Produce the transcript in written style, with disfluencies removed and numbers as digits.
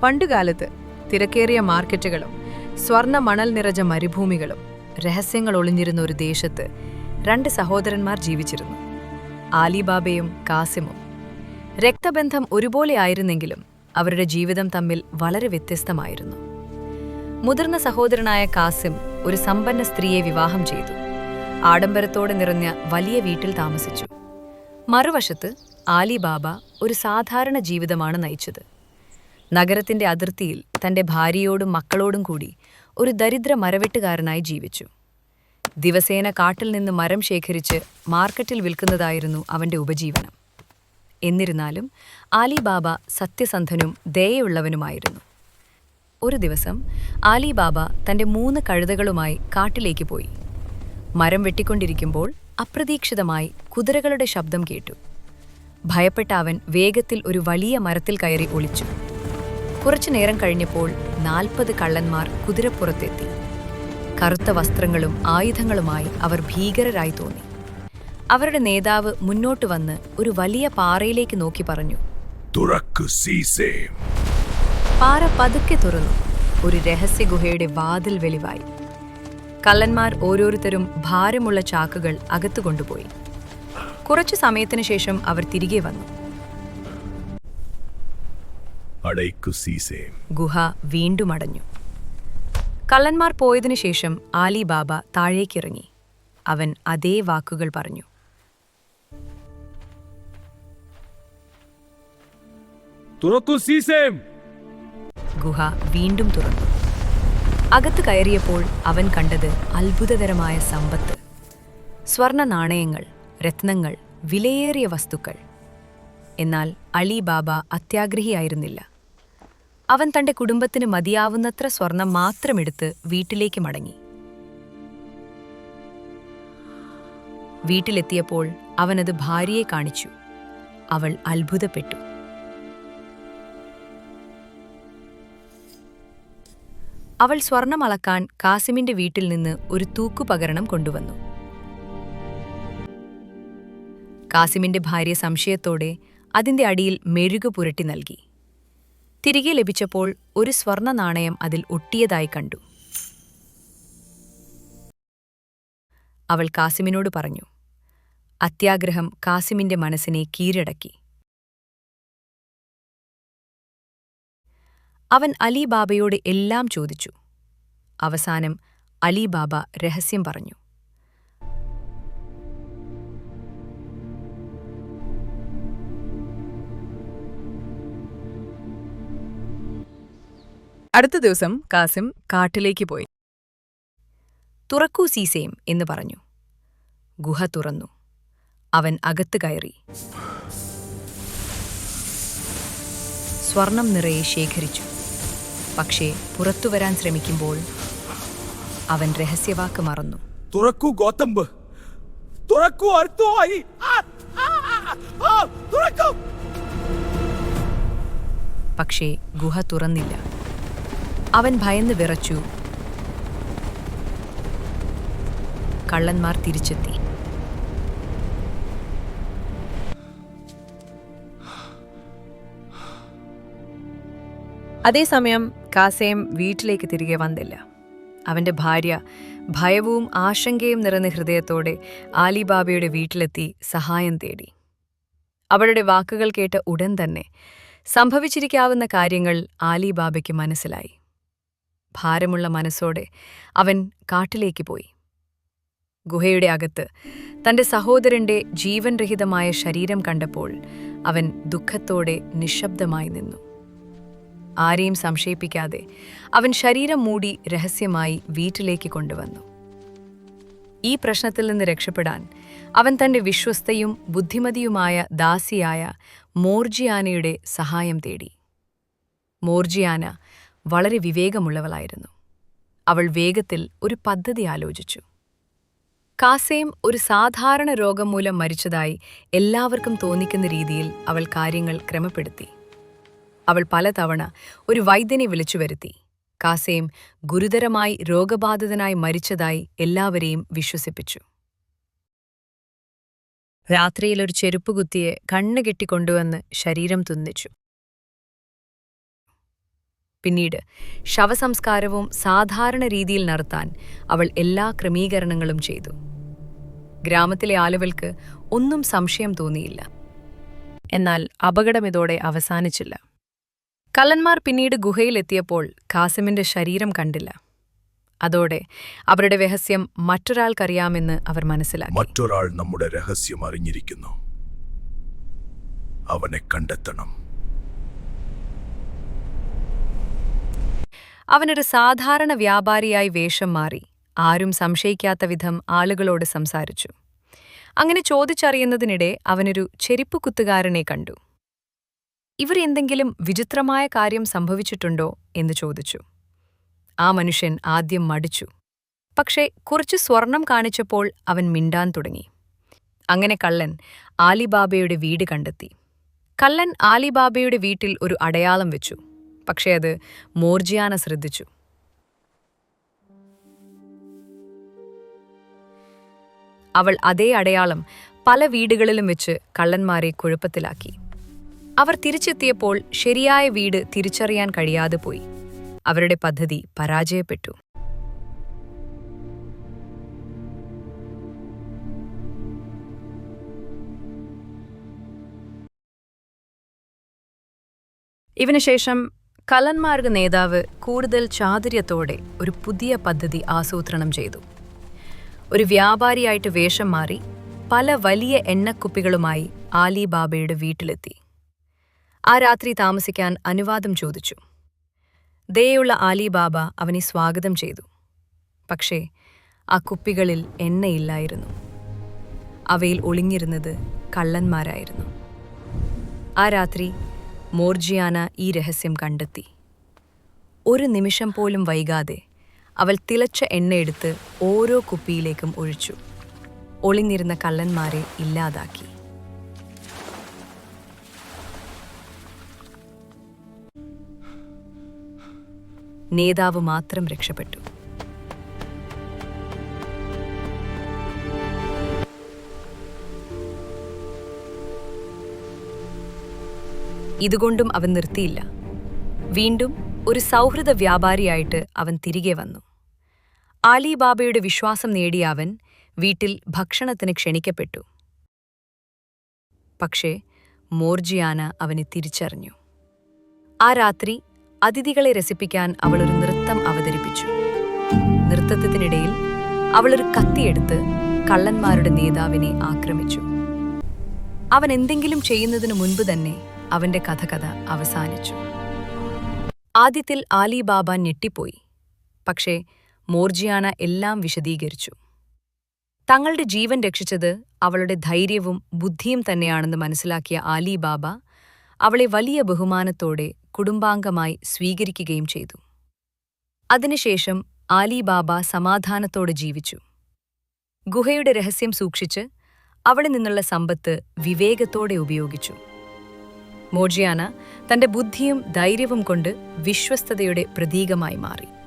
പണ്ടുകാലത്ത് തിരക്കേറിയ മാർക്കറ്റുകളും സ്വർണ്ണ മണൽ നിറഞ്ഞ മരുഭൂമികളും രഹസ്യങ്ങൾ ഒളിഞ്ഞിരുന്ന ഒരു ദേശത്ത് രണ്ട് സഹോദരന്മാർ ജീവിച്ചിരുന്നു. ആലിബാബയും കാസിമും. രക്തബന്ധം ഒരുപോലെ ആയിരുന്നെങ്കിലും അവരുടെ ജീവിതം തമ്മിൽ വളരെ വ്യത്യസ്തമായിരുന്നു. മുതിർന്ന സഹോദരനായ കാസിം ഒരു സമ്പന്ന സ്ത്രീയെ വിവാഹം ചെയ്തു. ആഡംബരത്തോടെ നിറഞ്ഞ വലിയ വീട്ടിൽ താമസിച്ചു. മറുവശത്ത് ആലിബാബ ഒരു സാധാരണ ജീവിതമാണ് നയിച്ചത്. നഗരത്തിന്റെ അതിർത്തിയിൽ തന്റെ ഭാര്യയോടും മക്കളോടും കൂടി ഒരു ദരിദ്ര മരവെട്ടുകാരനായി ജീവിച്ചു. ദിവസേന കാട്ടിൽ നിന്ന് മരം ശേഖരിച്ച് മാർക്കറ്റിൽ വിൽക്കുന്നതായിരുന്നു അവന്റെ ഉപജീവനം. എന്നിരുന്നാലും ആലിബാബ സത്യസന്ധനും ദയയുള്ളവനുമായിരുന്നു. ഒരു ദിവസം ആലിബാബ തന്റെ 3 കഴുതകളുമായി കാട്ടിലേക്ക് പോയി. മരം വെട്ടിക്കൊണ്ടിരിക്കുമ്പോൾ അപ്രതീക്ഷിതമായി കുതിരകളുടെ ശബ്ദം കേട്ടു. ഭയപ്പെട്ട അവൻ വേഗത്തിൽ ഒരു വലിയ മരത്തിൽ കയറി ഒളിച്ചു. കുറച്ചു നേരം കഴിഞ്ഞപ്പോൾ 40 കള്ളന്മാർ കുതിരപ്പുറത്തെത്തി. കറുത്ത വസ്ത്രങ്ങളും ആയുധങ്ങളുമായി അവർ ഭീകരരായി തോന്നി. അവരുടെ നേതാവ് മുന്നോട്ട് വന്ന് ഒരു വലിയ പാറയിലേക്ക് നോക്കി പറഞ്ഞു, തുറക്കു സീസേം. പാറ പതുക്കെ തുറന്നു. ഒരു രഹസ്യ ഗുഹയുടെ വാതിൽ വെളിവായി. കള്ളന്മാർ ഓരോരുത്തരും ഭാരമുള്ള ചാക്കുകൾ അകത്തു കൊണ്ടുപോയി. കുറച്ചു സമയത്തിനു ശേഷം അവർ തിരികെ വന്നു. അടയ്ക്കു സീസേം. ഗുഹ വീണ്ടും അടഞ്ഞു. കള്ളന്മാർ പോയതിനു ശേഷം ആലിബാബ താഴേക്കിറങ്ങി. അവൻ അതേ വാക്കുകൾ പറഞ്ഞു. തുറക്കു സീസേം. ഗുഹ വീണ്ടും തുറന്നു. അകത്ത് കയറിയപ്പോൾ അവൻ കണ്ടത് അത്ഭുതകരമായ സമ്പത്ത്. സ്വർണ്ണ നാണയങ്ങൾ, രത്നങ്ങൾ, വിലയേറിയ വസ്തുക്കൾ. എന്നാൽ അലിബാബ അത്യാഗ്രഹിയായിരുന്നില്ല. അവൻ തന്റെ കുടുംബത്തിന് മതിയാവുന്നത്ര സ്വർണം മാത്രമെടുത്ത് വീട്ടിലേക്ക് മടങ്ങി. വീട്ടിലെത്തിയപ്പോൾ അവനത് ഭാര്യയെ കാണിച്ചു. അവൾ അത്ഭുതപ്പെട്ടു. അവൾ സ്വർണം അളക്കാൻ കാസിമിന്റെ വീട്ടിൽ നിന്ന് ഒരു തൂക്കുപകരണം കൊണ്ടുവന്നു. കാസിമിന്റെ ഭാര്യ സംശയത്തോടെ അതിന്റെ അടിയിൽ മെഴുകു പുരട്ടി നൽകി. തിരികെ ലഭിച്ചപ്പോൾ ഒരു സ്വർണ്ണ നാണയം അതിൽ ഒട്ടിയതായി കണ്ടു. അവൾ കാസിമിനോട് പറഞ്ഞു. അത്യാഗ്രഹം കാസിമിന്റെ മനസ്സിനെ കീഴടക്കി. അവൻ അലിബാബയോട് എല്ലാം ചോദിച്ചു. അവസാനം അലിബാബ രഹസ്യം പറഞ്ഞു. അടുത്ത ദിവസം കാസിം കാട്ടിലേക്ക് പോയി. തുറക്കൂ സീസേം എന്ന് പറഞ്ഞു. ഗുഹ തുറന്നു. അവൻ അകത്ത് കയറി. സ്വർണം നിറയെ ശേഖരിച്ചു. പക്ഷേ പുറത്തുവരാൻ ശ്രമിക്കുമ്പോൾ അവൻ രഹസ്യവാക്ക് മറന്നു. തുറക്കൂ ഗോതമ്പ്. തുറക്കൂ അർത്തുവായി. പക്ഷേ ഗുഹ തുറന്നില്ല. അവൻ ഭയന്ന് വിറച്ചു. കള്ളന്മാർ തിരിച്ചെത്തി. അതേസമയം കാസേം വീട്ടിലേക്ക് തിരികെ വന്നില്ല. അവന്റെ ഭാര്യ ഭയവും ആശങ്കയും നിറഞ്ഞ ഹൃദയത്തോടെ ആലിബാബയുടെ വീട്ടിലെത്തി സഹായം തേടി. അവളുടെ വാക്കുകൾ കേട്ട ഉടൻ തന്നെ സംഭവിച്ചിരിക്കാവുന്ന കാര്യങ്ങൾ ആലിബാബയ്ക്ക് മനസ്സിലായി. ഭാരമുള്ള മനസ്സോടെ അവൻ കാട്ടിലേക്ക് പോയി. ഗുഹയുടെ അകത്ത് തന്റെ സഹോദരന്റെ ജീവൻ രഹിതമായ ശരീരം കണ്ടപ്പോൾ അവൻ ദുഃഖത്തോടെ നിശബ്ദമായി നിന്നു. ആരെയും സംശയിപ്പിക്കാതെ അവൻ ശരീരം മൂടി രഹസ്യമായി വീട്ടിലേക്ക് കൊണ്ടുവന്നു. ഈ പ്രശ്നത്തിൽ നിന്ന് രക്ഷപ്പെടാൻ അവൻ തന്റെ വിശ്വസ്തയും ബുദ്ധിമതിയുമായ ദാസിയായ മോർജിയാനയുടെ സഹായം തേടി. മോർജിയാന വളരെ വിവേകമുള്ളവളായിരുന്നു. അവൾ വേഗത്തിൽ ഒരു പദ്ധതി ആലോചിച്ചു. കാസേം ഒരു സാധാരണ രോഗം മൂലം മരിച്ചതായി എല്ലാവർക്കും തോന്നിക്കുന്ന രീതിയിൽ അവൾ കാര്യങ്ങൾ ക്രമപ്പെടുത്തി. അവൾ പലതവണ ഒരു വൈദ്യനെ വിളിച്ചു വരുത്തി. കാസേം ഗുരുതരമായി രോഗബാധിതനായി മരിച്ചതായി എല്ലാവരെയും വിശ്വസിപ്പിച്ചു. രാത്രിയിൽ ഒരു ചെരുപ്പുകുത്തിയെ കണ്ണുകെട്ടിക്കൊണ്ടുവന്ന് ശരീരം തുന്നിച്ചു. പിന്നീട് ശവസംസ്കാരവും സാധാരണ രീതിയിൽ നടത്താൻ അവൾ എല്ലാ ക്രമീകരണങ്ങളും ചെയ്തു. ഗ്രാമത്തിലെ ആളുകൾക്ക് ഒന്നും സംശയം തോന്നിയില്ല. എന്നാൽ അപകടം ഇതോടെ അവസാനിച്ചില്ല. കള്ളന്മാർ പിന്നീട് ഗുഹയിലെത്തിയപ്പോൾ കാസിമിന്റെ ശരീരം കണ്ടില്ല. അതോടെ അവരുടെ രഹസ്യം മറ്റൊരാൾക്കറിയാമെന്ന് അവർ മനസ്സിലാക്കി. മറ്റൊരാൾ നമ്മുടെ രഹസ്യം അറിഞ്ഞിരിക്കുന്നു. അവനെ കണ്ടെത്തണം. അവനൊരു സാധാരണ വ്യാപാരിയായി വേഷം മാറി ആരും സംശയിക്കാത്ത വിധം ആളുകളോട് സംസാരിച്ചു. അങ്ങനെ ചോദിച്ചറിയുന്നതിനിടെ അവനൊരു ചെരിപ്പു കുത്തുകാരനെ കണ്ടു. ഇവർ എന്തെങ്കിലും വിചിത്രമായ കാര്യം സംഭവിച്ചിട്ടുണ്ടോ എന്ന് ചോദിച്ചു. ആ മനുഷ്യൻ ആദ്യം മടിച്ചു. പക്ഷേ കുറച്ച് സ്വർണം കാണിച്ചപ്പോൾ അവൻ മിണ്ടാൻ തുടങ്ങി. അങ്ങനെ കള്ളൻ ആലിബാബയുടെ വീട് കണ്ടെത്തി. കള്ളൻ ആലിബാബയുടെ വീട്ടിൽ ഒരു അടയാളം വെച്ചു. പക്ഷേ അത് മോർജിയാന ശ്രദ്ധിച്ചു. അവൾ അതേ അടയാളം പല വീടുകളിലും വെച്ച് കള്ളന്മാരെ കുഴപ്പത്തിലാക്കി. അവർ തിരിച്ചെത്തിയപ്പോൾ ശരിയായ വീട് തിരിച്ചറിയാൻ കഴിയാതെ പോയി. അവരുടെ പദ്ധതി പരാജയപ്പെട്ടു. ഇതിനുശേഷം കള്ളന്മാരുടെ നേതാവ് കൂടുതൽ ചാതുര്യത്തോടെ ഒരു പുതിയ പദ്ധതി ആസൂത്രണം ചെയ്തു. ഒരു വ്യാപാരിയായിട്ട് വേഷം മാറി പല വലിയ എണ്ണക്കുപ്പികളുമായി ആലിബാബയുടെ വീട്ടിലെത്തി. ആ രാത്രി താമസിക്കാൻ അനുവാദം ചോദിച്ചു. ദയുള്ള ആലിബാബ അവനെ സ്വാഗതം ചെയ്തു. പക്ഷേ ആ കുപ്പികളിൽ എണ്ണയില്ലായിരുന്നു. അവയിൽ ഒളിഞ്ഞിരുന്നത് കള്ളന്മാരായിരുന്നു. ആ രാത്രി മോർജിയാന ഈ രഹസ്യം കണ്ടെത്തി. ഒരു നിമിഷം പോലും വൈകാതെ അവൾ തിളച്ച എണ്ണയെടുത്ത് ഓരോ കുപ്പിയിലേക്കും ഒഴിച്ചു. ഒളിഞ്ഞിരുന്ന കള്ളന്മാരെ ഇല്ലാതാക്കി. നേതാവ് മാത്രം രക്ഷപ്പെട്ടു. ഇതുകൊണ്ടും അവൻ നിർത്തിയില്ല. വീണ്ടും ഒരു സൗഹൃദ വ്യാപാരിയായിട്ട് അവൻ തിരികെ വന്നു. ആലിബാബയുടെ വിശ്വാസം നേടിയ അവൻ വീട്ടിൽ ഭക്ഷണത്തിന് ക്ഷണിക്കപ്പെട്ടു. പക്ഷേ മോർജിയാന അവനെ തിരിച്ചറിഞ്ഞു. ആ രാത്രി അതിഥികളെ രസിപ്പിക്കാൻ അവളൊരു നൃത്തം അവതരിപ്പിച്ചു. നൃത്തത്തിനിടയിൽ അവളൊരു കത്തിയെടുത്ത് കള്ളന്മാരുടെ നേതാവിനെ ആക്രമിച്ചു. അവൻ എന്തെങ്കിലും ചെയ്യുന്നതിനു മുൻപ് തന്നെ അവന്റെ കഥ അവസാനിച്ചു. ആദ്യത്തിൽ ആലിബാബ ഞെട്ടിപ്പോയി. പക്ഷേ മോർജിയാന എല്ലാം വിശദീകരിച്ചു. തങ്ങളുടെ ജീവൻ രക്ഷിച്ചത് അവളുടെ ധൈര്യവും ബുദ്ധിയും തന്നെയാണെന്ന് മനസ്സിലാക്കിയ ആലിബാബ അവളെ വലിയ ബഹുമാനത്തോടെ കുടുംബാംഗമായി സ്വീകരിക്കുകയും ചെയ്തു. അതിനുശേഷം ആലിബാബ സമാധാനത്തോടെ ജീവിച്ചു. ഗുഹയുടെ രഹസ്യം സൂക്ഷിച്ച് അവിടെ നിന്നുള്ള സമ്പത്ത് വിവേകത്തോടെ ഉപയോഗിച്ചു. മോർജിയാന തന്റെ ബുദ്ധിയും ധൈര്യവും കൊണ്ട് വിശ്വസ്തതയുടെ പ്രതീകമായി മാറി.